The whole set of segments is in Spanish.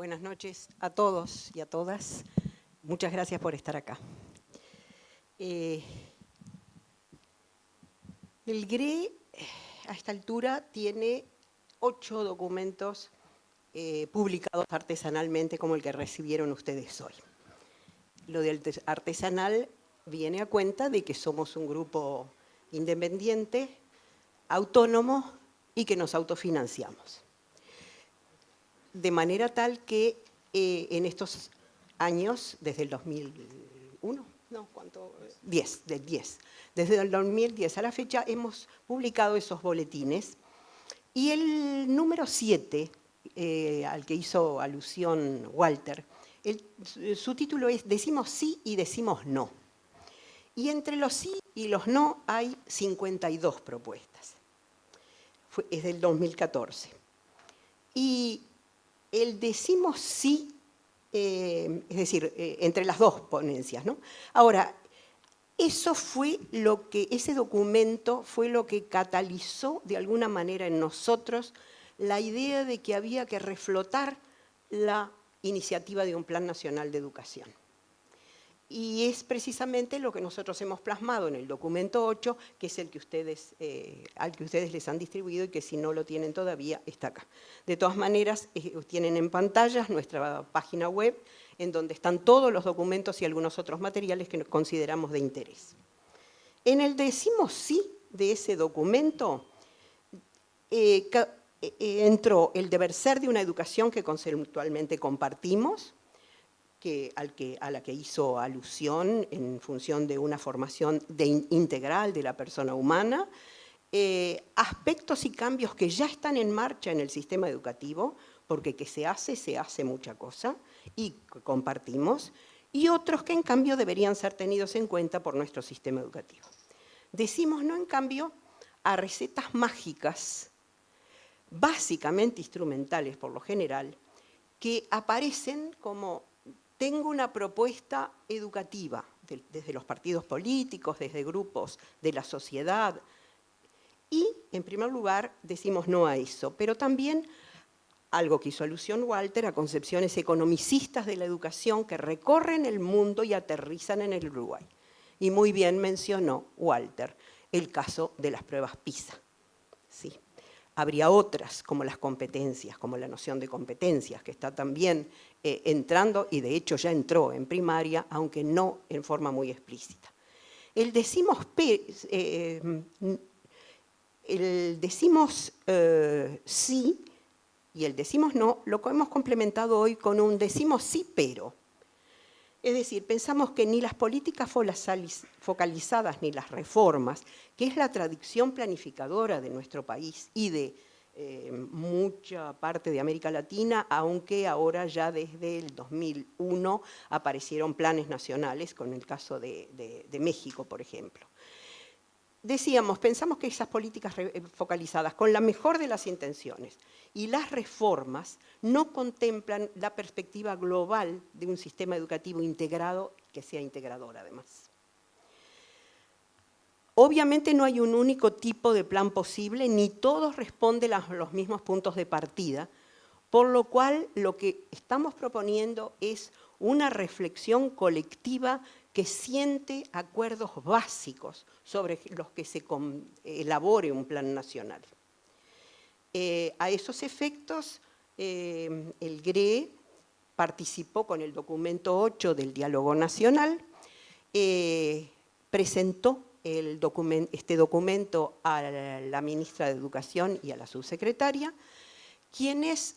Buenas noches a todos y a todas. Muchas gracias por estar acá. El GRE, a esta altura, tiene 8 documentos publicados artesanalmente como el que recibieron ustedes hoy. Lo del artesanal viene a cuenta de que somos un grupo independiente, autónomo y que nos autofinanciamos. De manera tal que en estos años, desde el 2001, no, ¿cuánto? 10, del 10. Desde el 2010 a la fecha hemos publicado esos boletines y el número 7, al que hizo alusión Walter, su título es Decimos sí y decimos no. Y entre los sí y los no hay 52 propuestas. Es del 2014. Y el decimos sí, es decir, entre las dos ponencias, ¿no? Ahora, ese documento fue lo que catalizó de alguna manera en nosotros la idea de que había que reflotar la iniciativa de un Plan Nacional de Educación. Y es precisamente lo que nosotros hemos plasmado en el documento 8, que es el que al que ustedes les han distribuido y que si no lo tienen todavía está acá. De todas maneras, tienen en pantallas nuestra página web, en donde están todos los documentos y algunos otros materiales que consideramos de interés. En el decimos sí de ese documento, entró el deber ser de una educación que conceptualmente compartimos, a la que hizo alusión en función de una formación integral de la persona humana, aspectos y cambios que ya están en marcha en el sistema educativo, porque que se hace mucha cosa, y compartimos, y otros que en cambio deberían ser tenidos en cuenta por nuestro sistema educativo. Decimos no, en cambio, a recetas mágicas, básicamente instrumentales por lo general, que aparecen como: tengo una propuesta educativa, desde los partidos políticos, desde grupos de la sociedad, y en primer lugar decimos no a eso, pero también algo que hizo alusión Walter, a concepciones economicistas de la educación que recorren el mundo y aterrizan en el Uruguay. Y muy bien mencionó Walter el caso de las pruebas PISA. ¿Sí? Habría otras, como las competencias, como la noción de competencias, que está también entrando, y de hecho ya entró en primaria, aunque no en forma muy explícita. El decimos sí y el decimos no, lo hemos complementado hoy con un decimos sí, pero. Es decir, pensamos que ni las políticas focalizadas ni las reformas, que es la tradición planificadora de nuestro país y de mucha parte de América Latina, aunque ahora ya desde el 2001 aparecieron planes nacionales, con el caso de México, por ejemplo. Decíamos, pensamos que esas políticas focalizadas, con la mejor de las intenciones, y las reformas no contemplan la perspectiva global de un sistema educativo integrado, que sea integrador además. Obviamente no hay un único tipo de plan posible, ni todos responden a los mismos puntos de partida, por lo cual lo que estamos proponiendo es una reflexión colectiva que siente acuerdos básicos sobre los que se elabore un plan nacional. A esos efectos, el GRE participó con el documento 8 del Diálogo Nacional, presentó este documento a la ministra de Educación y a la subsecretaria, quienes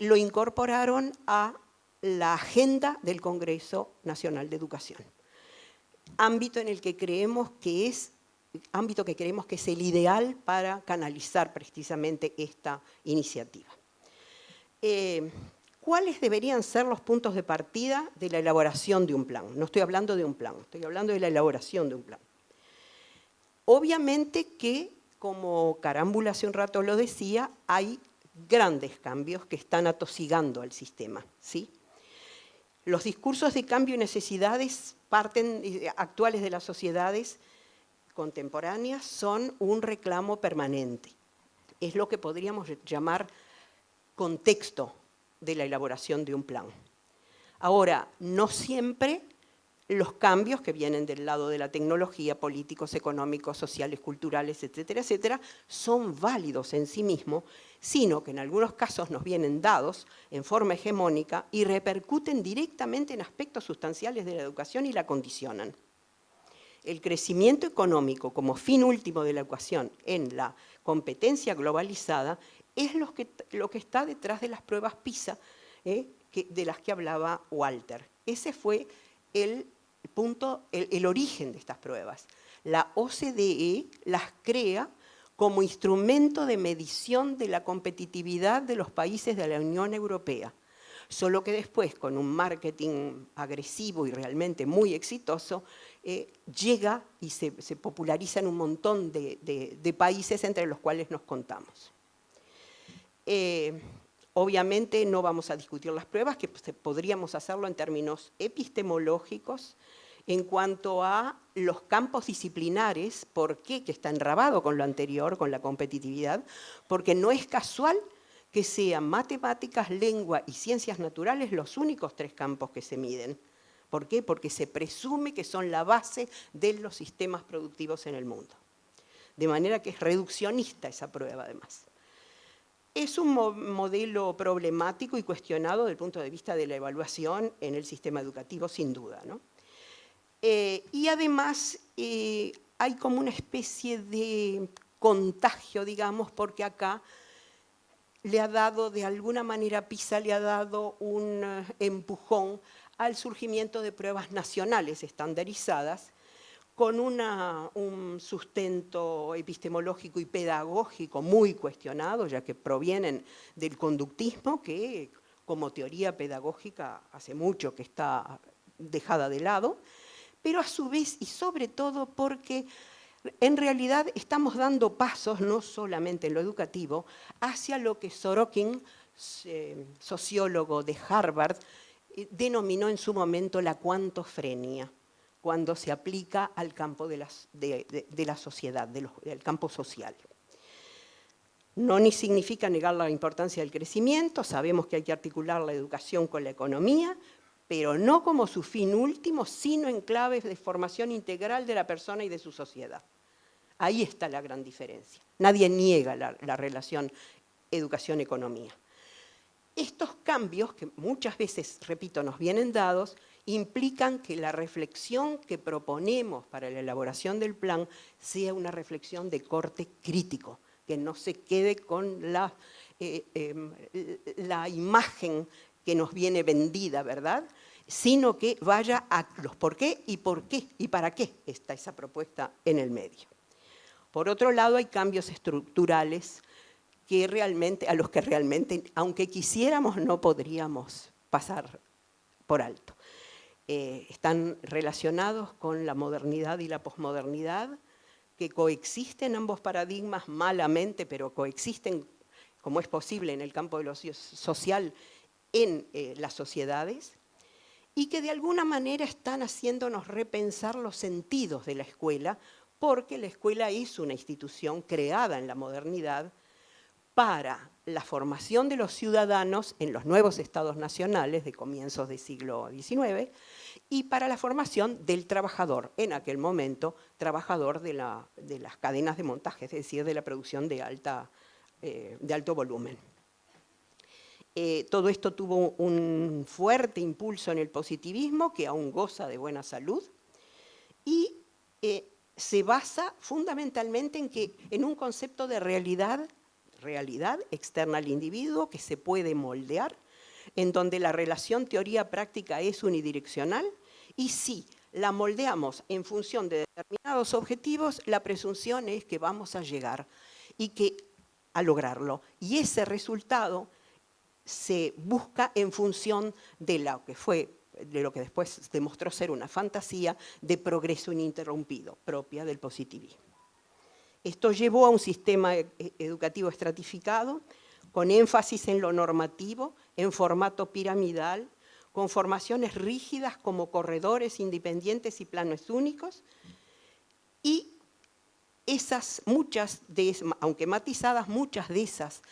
lo incorporaron a la agenda del Congreso Nacional de Educación. Ámbito en el que creemos que es el ideal para canalizar precisamente esta iniciativa. ¿Cuáles deberían ser los puntos de partida de la elaboración de un plan? No estoy hablando de un plan, estoy hablando de la elaboración de un plan. Obviamente que, como Carámbula hace un rato lo decía, hay grandes cambios que están atosigando al sistema, ¿sí? Los discursos de cambio y necesidades actuales de las sociedades contemporáneas son un reclamo permanente. Es lo que podríamos llamar contexto de la elaboración de un plan. Ahora, no siempre los cambios que vienen del lado de la tecnología, políticos, económicos, sociales, culturales, etcétera, etcétera, son válidos en sí mismos, sino que en algunos casos nos vienen dados en forma hegemónica y repercuten directamente en aspectos sustanciales de la educación y la condicionan. El crecimiento económico como fin último de la educación en la competencia globalizada es lo que está detrás de las pruebas PISA, de las que hablaba Walter. Ese fue el punto, el origen de estas pruebas. La OCDE las crea como instrumento de medición de la competitividad de los países de la Unión Europea. Solo que después, con un marketing agresivo y realmente muy exitoso, llega y se populariza en un montón de países entre los cuales nos contamos. Obviamente no vamos a discutir las pruebas, que podríamos hacerlo en términos epistemológicos, en cuanto a los campos disciplinares, ¿por qué? Que está enrabado con lo anterior, con la competitividad, porque no es casual que sean matemáticas, lengua y ciencias naturales los únicos 3 campos que se miden. ¿Por qué? Porque se presume que son la base de los sistemas productivos en el mundo. De manera que es reduccionista esa prueba, además. Es un modelo problemático y cuestionado desde el punto de vista de la evaluación en el sistema educativo, sin duda, ¿no? Y además hay como una especie de contagio, digamos, porque acá le ha dado, de alguna manera, PISA le ha dado un empujón al surgimiento de pruebas nacionales estandarizadas con un sustento epistemológico y pedagógico muy cuestionado, ya que provienen del conductismo, que como teoría pedagógica hace mucho que está dejada de lado, pero a su vez y sobre todo porque en realidad estamos dando pasos, no solamente en lo educativo, hacia lo que Sorokin, sociólogo de Harvard, denominó en su momento la cuantofrenia, cuando se aplica al campo de la sociedad, del campo social. No ni significa negar la importancia del crecimiento, sabemos que hay que articular la educación con la economía, pero no como su fin último, sino en claves de formación integral de la persona y de su sociedad. Ahí está la gran diferencia. Nadie niega la relación educación-economía. Estos cambios, que muchas veces, repito, nos vienen dados, implican que la reflexión que proponemos para la elaboración del plan sea una reflexión de corte crítico, que no se quede con la imagen que nos viene vendida, ¿verdad?, sino que vaya a los por qué y para qué está esa propuesta en el medio. Por otro lado, hay cambios estructurales a los que realmente, aunque quisiéramos, no podríamos pasar por alto. Están relacionados con la modernidad y la posmodernidad, que coexisten ambos paradigmas malamente, pero coexisten como es posible en el campo de lo social en las sociedades, y que de alguna manera están haciéndonos repensar los sentidos de la escuela, porque la escuela es una institución creada en la modernidad para la formación de los ciudadanos en los nuevos estados nacionales de comienzos del siglo XIX y para la formación del trabajador, en aquel momento trabajador de las cadenas de montaje, es decir, de la producción de alto volumen. Todo esto tuvo un fuerte impulso en el positivismo, que aún goza de buena salud, y se basa fundamentalmente en un concepto de realidad externa al individuo que se puede moldear, en donde la relación teoría-práctica es unidireccional, y si la moldeamos en función de determinados objetivos, la presunción es que vamos a llegar a lograrlo. Y ese resultado se busca en función de lo que después demostró ser una fantasía de progreso ininterrumpido, propia del positivismo. Esto llevó a un sistema educativo estratificado, con énfasis en lo normativo, en formato piramidal, con formaciones rígidas como corredores independientes y planos únicos, y aunque matizadas, muchas de esas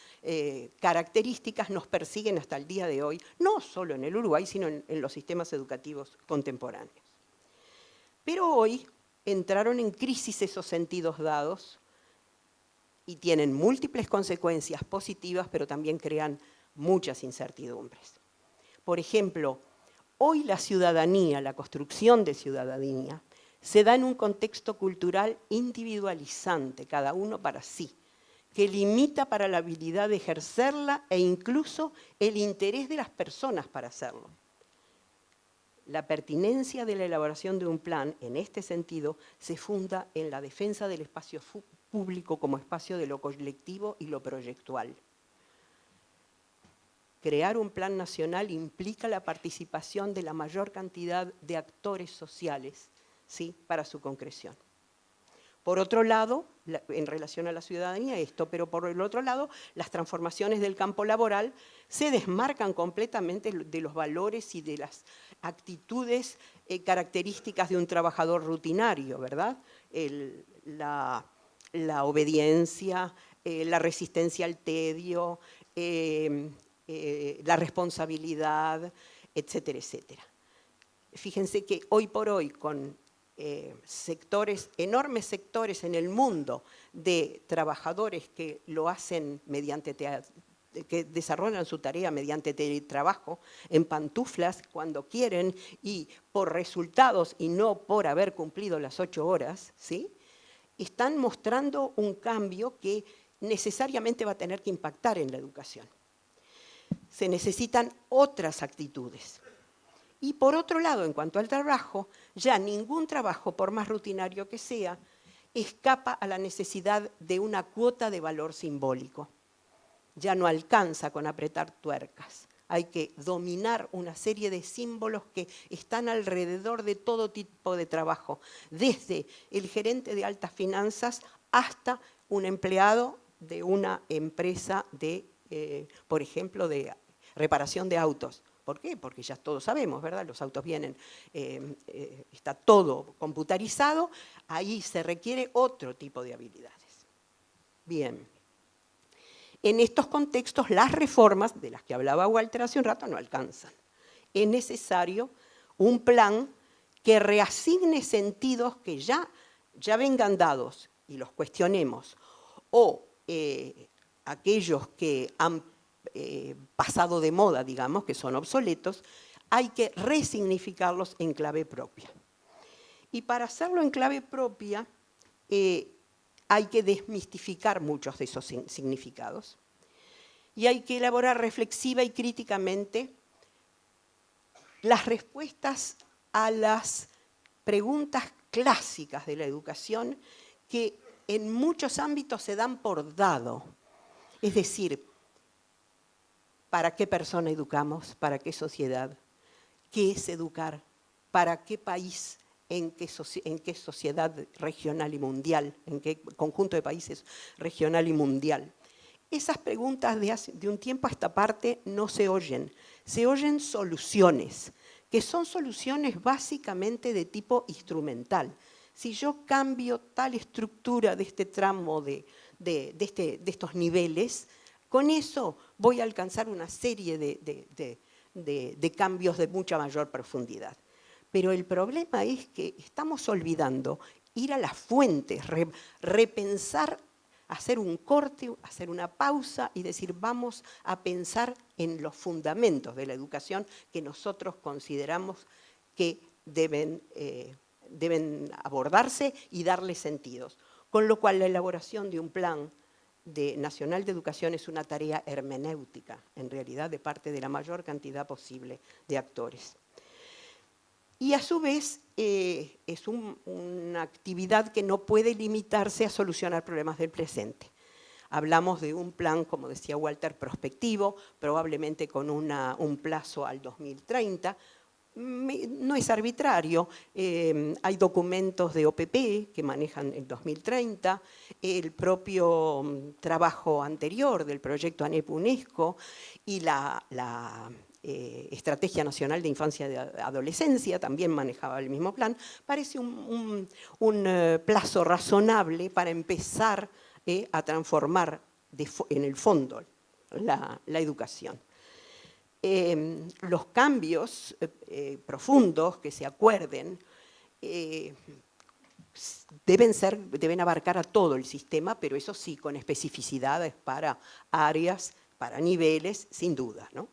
características nos persiguen hasta el día de hoy, no solo en el Uruguay, sino en los sistemas educativos contemporáneos. Pero hoy entraron en crisis esos sentidos dados y tienen múltiples consecuencias positivas, pero también crean muchas incertidumbres. Por ejemplo, hoy la ciudadanía, la construcción de ciudadanía, se da en un contexto cultural individualizante, cada uno para sí, que limita para la habilidad de ejercerla e incluso el interés de las personas para hacerlo. La pertinencia de la elaboración de un plan, en este sentido, se funda en la defensa del espacio público como espacio de lo colectivo y lo proyectual. Crear un plan nacional implica la participación de la mayor cantidad de actores sociales, ¿sí?, para su concreción. Por otro lado, en relación a la ciudadanía pero por el otro lado, las transformaciones del campo laboral se desmarcan completamente de los valores y de las actitudes características de un trabajador rutinario, ¿verdad? La obediencia, la resistencia al tedio, la responsabilidad, etcétera, etcétera. Fíjense que hoy por hoy, con enormes sectores en el mundo de trabajadores que lo hacen que desarrollan su tarea mediante teletrabajo, en pantuflas cuando quieren y por resultados y no por haber cumplido las 8 horas, ¿sí?, están mostrando un cambio que necesariamente va a tener que impactar en la educación. Se necesitan otras actitudes. Y por otro lado, en cuanto al trabajo, ya ningún trabajo, por más rutinario que sea, escapa a la necesidad de una cuota de valor simbólico. Ya no alcanza con apretar tuercas. Hay que dominar una serie de símbolos que están alrededor de todo tipo de trabajo, desde el gerente de altas finanzas hasta un empleado de una empresa por ejemplo, de reparación de autos. ¿Por qué? Porque ya todos sabemos, ¿verdad? Los autos vienen, está todo computarizado, ahí se requiere otro tipo de habilidades. Bien. En estos contextos, las reformas, de las que hablaba Walter hace un rato, no alcanzan. Es necesario un plan que reasigne sentidos que ya vengan dados y los cuestionemos, o aquellos que han pasado de moda, digamos, que son obsoletos, hay que resignificarlos en clave propia. Y para hacerlo en clave propia, hay que desmistificar muchos de esos significados y hay que elaborar reflexiva y críticamente las respuestas a las preguntas clásicas de la educación que en muchos ámbitos se dan por dado. Es decir, ¿para qué persona educamos? ¿Para qué sociedad? ¿Qué es educar? ¿Para qué país? ¿En qué sociedad regional y mundial? ¿En qué conjunto de países regional y mundial? Esas preguntas de un tiempo a esta parte no se oyen. Se oyen soluciones, que son soluciones básicamente de tipo instrumental. Si yo cambio tal estructura de este tramo, de estos niveles, con eso voy a alcanzar una serie de cambios de mucha mayor profundidad. Pero el problema es que estamos olvidando ir a las fuentes, repensar, hacer un corte, hacer una pausa y decir vamos a pensar en los fundamentos de la educación que nosotros consideramos que deben abordarse y darle sentidos. Con lo cual la elaboración de un plan nacional de educación es una tarea hermenéutica, en realidad, de parte de la mayor cantidad posible de actores. Y a su vez es una actividad que no puede limitarse a solucionar problemas del presente. Hablamos de un plan, como decía Walter, prospectivo, probablemente con un plazo al 2030. No es arbitrario, hay documentos de OPP que manejan el 2030, el propio trabajo anterior del proyecto ANEP UNESCO y Estrategia Nacional de Infancia y Adolescencia, también manejaba el mismo plan, parece un plazo razonable para empezar a transformar en el fondo la educación. Los cambios profundos que se acuerden deben abarcar a todo el sistema, pero eso sí, con especificidades para áreas, para niveles, sin duda, ¿no?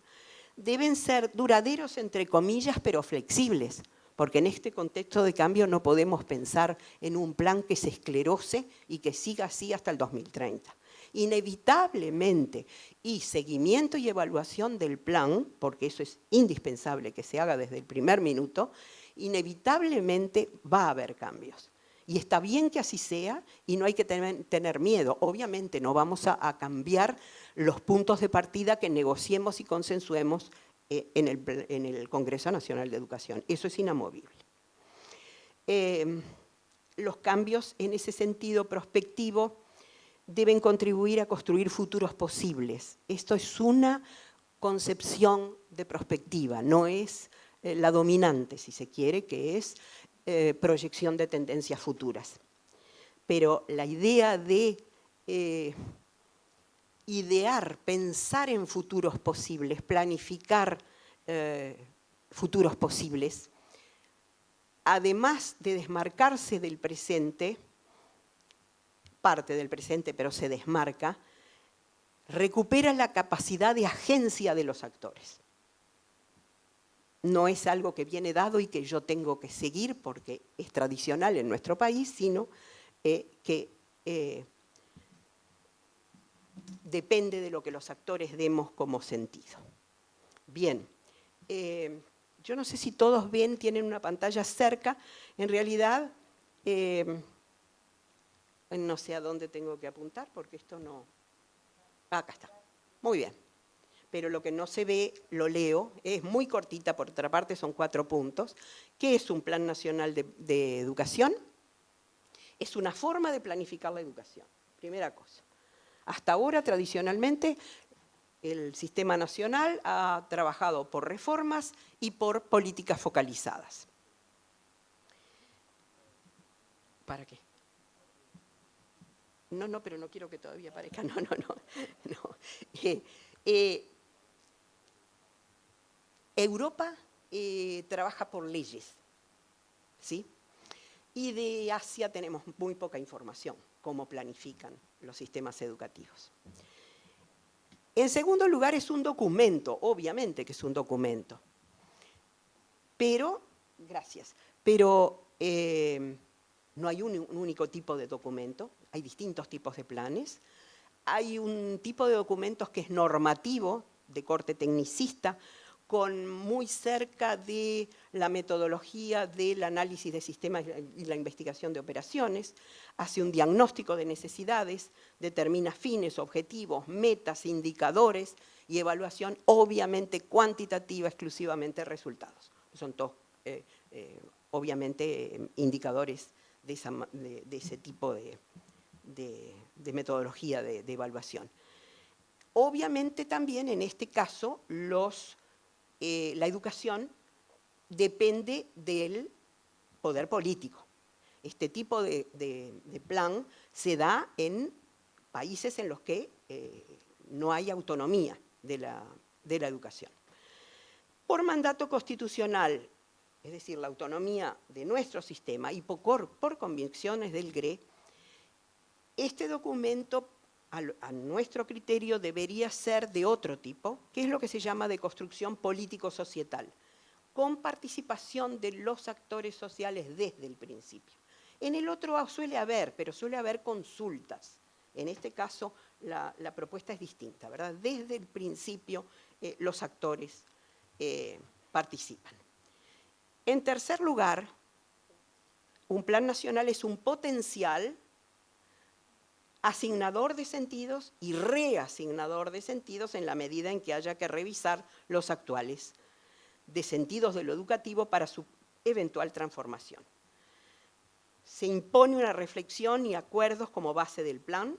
Deben ser duraderos, entre comillas, pero flexibles, porque en este contexto de cambio no podemos pensar en un plan que se esclerose y que siga así hasta el 2030. Inevitablemente, y seguimiento y evaluación del plan, porque eso es indispensable que se haga desde el primer minuto, inevitablemente va a haber cambios. Y está bien que así sea y no hay que tener miedo. Obviamente no vamos a cambiar los puntos de partida que negociemos y consensuemos en el Congreso Nacional de Educación. Eso es inamovible. Los cambios en ese sentido prospectivo deben contribuir a construir futuros posibles. Esto es una concepción de perspectiva, no es la dominante, si se quiere, que es proyección de tendencias futuras. Pero la idea de idear, pensar en futuros posibles, planificar futuros posibles, además de desmarcarse del presente, parte del presente, pero se desmarca, recupera la capacidad de agencia de los actores. No es algo que viene dado y que yo tengo que seguir porque es tradicional en nuestro país, sino que depende de lo que los actores demos como sentido. Bien, yo no sé si todos ven, tienen una pantalla cerca, en realidad no sé a dónde tengo que apuntar porque esto no... Acá está, muy bien. Pero lo que no se ve, lo leo, es muy cortita, por otra parte son 4 puntos. ¿Qué es un Plan Nacional de Educación? Es una forma de planificar la educación, primera cosa. Hasta ahora, tradicionalmente, el sistema nacional ha trabajado por reformas y por políticas focalizadas. ¿Para qué? No, pero no quiero que todavía aparezca. No. Europa trabaja por leyes, ¿sí? Y de Asia tenemos muy poca información, cómo planifican los sistemas educativos. En segundo lugar, es un documento, obviamente que es un documento. Pero, gracias, pero no hay un único tipo de documento, hay distintos tipos de planes. Hay un tipo de documentos que es normativo, de corte tecnicista, con muy cerca de la metodología del análisis de sistemas y la investigación de operaciones, hace un diagnóstico de necesidades, determina fines, objetivos, metas, indicadores y evaluación, obviamente cuantitativa, exclusivamente resultados. Son todos, obviamente, indicadores de ese tipo de metodología de evaluación. Obviamente también en este caso la educación depende del poder político. Este tipo de plan se da en países en los que no hay autonomía de la educación. Por mandato constitucional, es decir, la autonomía de nuestro sistema y por convicciones del GRE, este documento, a nuestro criterio, debería ser de otro tipo, que es lo que se llama de construcción político-societal, con participación de los actores sociales desde el principio. En el otro suele haber, pero suele haber consultas. En este caso, la propuesta es distinta, ¿verdad? Desde el principio, los actores participan. En tercer lugar, un plan nacional es un potencial asignador de sentidos y reasignador de sentidos en la medida en que haya que revisar los actuales de sentidos de lo educativo para su eventual transformación. Se impone una reflexión y acuerdos como base del plan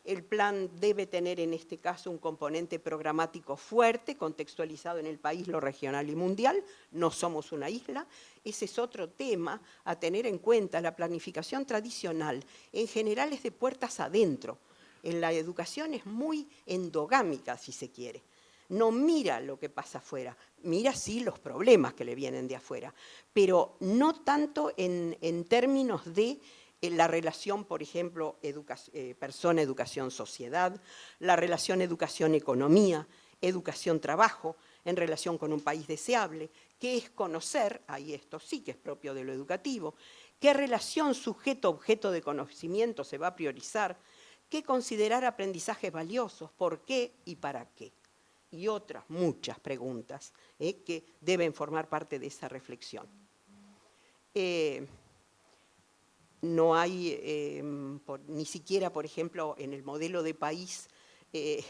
El plan debe tener en este caso un componente programático fuerte, contextualizado en el país, lo regional y mundial. No somos una isla. Ese es otro tema a tener en cuenta. La planificación tradicional en general es de puertas adentro. En la educación es muy endogámica, si se quiere. No mira lo que pasa afuera, mira sí los problemas que le vienen de afuera, pero no tanto en términos de la relación, por ejemplo, persona-educación-sociedad, la relación educación-economía, educación-trabajo, en relación con un país deseable, qué es conocer, ahí esto sí que es propio de lo educativo, qué relación sujeto-objeto de conocimiento se va a priorizar, qué considerar aprendizajes valiosos, por qué y para qué. Y otras muchas preguntas que deben formar parte de esa reflexión. No hay, ni siquiera, por ejemplo, en el modelo de país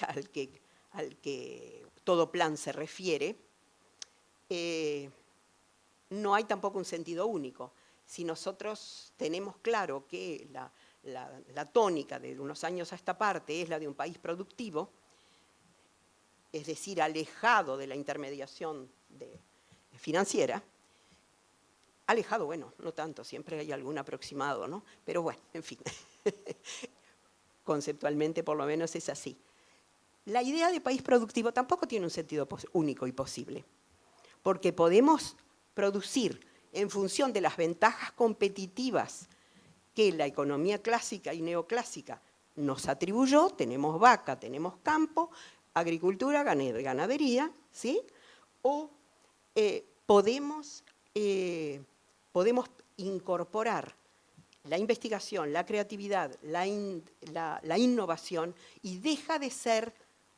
al que todo plan se refiere, no hay tampoco un sentido único. Si nosotros tenemos claro que la tónica de unos años a esta parte es la de un país productivo, es decir, alejado de la intermediación financiera, alejado, bueno, no tanto, siempre hay algún aproximado, ¿no? Pero bueno, en fin, conceptualmente por lo menos es así. La idea de país productivo tampoco tiene un sentido único y posible, porque podemos producir en función de las ventajas competitivas que la economía clásica y neoclásica nos atribuyó. Tenemos vaca, tenemos campo, agricultura, ganadería, ¿sí? O podemos incorporar la investigación, la creatividad, la innovación, y deja de ser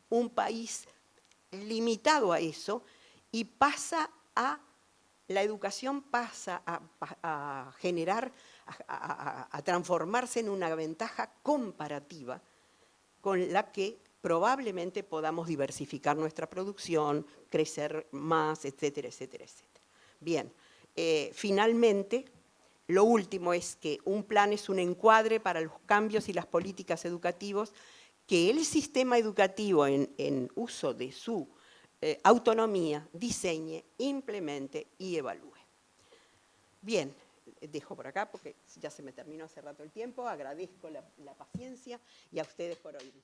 un país limitado a eso y pasa a, la educación pasa a generar, a transformarse en una ventaja comparativa con la que probablemente podamos diversificar nuestra producción, crecer más, etcétera, etcétera, etcétera. Bien, finalmente, lo último es que un plan es un encuadre para los cambios y las políticas educativas que el sistema educativo en uso de su autonomía diseñe, implemente y evalúe. Bien, dejo por acá porque ya se me terminó hace rato el tiempo, agradezco la paciencia y a ustedes por oírme.